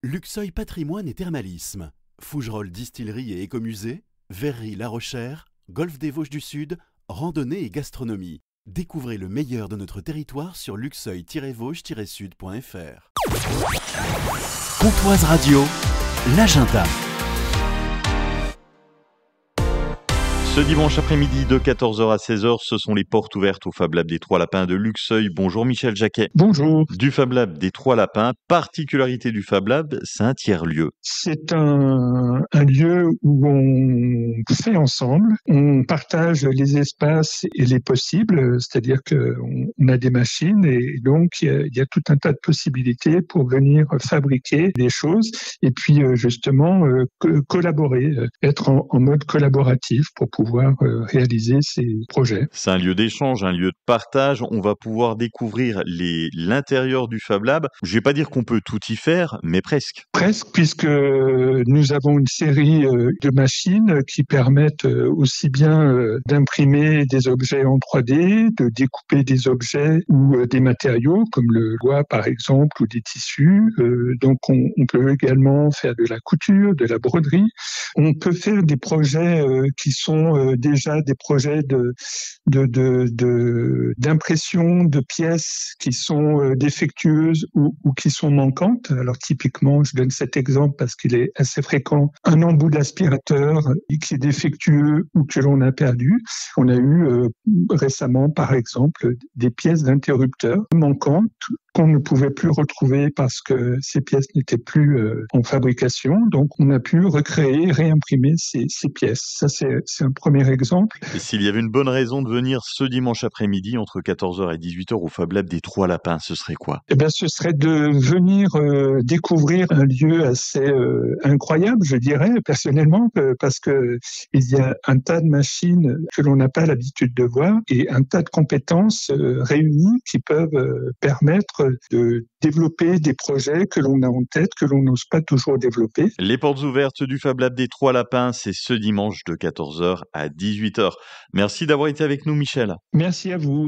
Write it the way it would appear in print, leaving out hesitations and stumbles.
Luxeuil Patrimoine et Thermalisme, Fougerolles Distillerie et Écomusée, Verrerie La Rochère, Golfe des Vosges du Sud, randonnée et gastronomie. Découvrez le meilleur de notre territoire sur luxeuil-vosges-sud.fr. Pontoise Radio, l'agenda. Ce dimanche après-midi de 14h à 16h, ce sont les portes ouvertes au Fab Lab des Trois Lapins de Luxeuil. Bonjour Michel Jacquet. Bonjour. Du Fab Lab des Trois Lapins, particularité du Fab Lab, c'est un tiers-lieu. C'est un lieu où on fait ensemble, on partage les espaces et les possibles, c'est-à-dire qu'on a des machines et donc il y a tout un tas de possibilités pour venir fabriquer des choses et puis justement collaborer, être en mode collaboratif pour pouvoir réaliser ces projets. C'est un lieu d'échange, un lieu de partage. On va pouvoir découvrir l'intérieur du Fab Lab. Je vais pas dire qu'on peut tout y faire, mais presque. Presque, puisque nous avons une série de machines qui permettent aussi bien d'imprimer des objets en 3D, de découper des objets ou des matériaux comme le bois par exemple ou des tissus. Donc on peut également faire de la couture, de la broderie. On peut faire des projets qui sont déjà des projets d'impression de pièces qui sont défectueuses ou qui sont manquantes. Alors typiquement, je donne cet exemple parce qu'il est assez fréquent. Un embout d'aspirateur qui est défectueux ou que l'on a perdu. On a eu récemment, par exemple, des pièces d'interrupteurs manquantes qu'on ne pouvait plus retrouver parce que ces pièces n'étaient plus en fabrication. Donc, on a pu recréer, réimprimer ces pièces. Ça, c'est un premier exemple. Et s'il y avait une bonne raison de venir ce dimanche après-midi entre 14h et 18h au Fab Lab des Trois Lapins, ce serait quoi? Eh bien, ce serait de venir découvrir un lieu assez incroyable, je dirais, personnellement, parce que il y a un tas de machines que l'on n'a pas l'habitude de voir et un tas de compétences réunies qui peuvent permettre de développer des projets que l'on a en tête, que l'on n'ose pas toujours développer. Les portes ouvertes du Fab Lab des Trois Lapins, c'est ce dimanche de 14h à 18h. Merci d'avoir été avec nous, Michel. Merci à vous.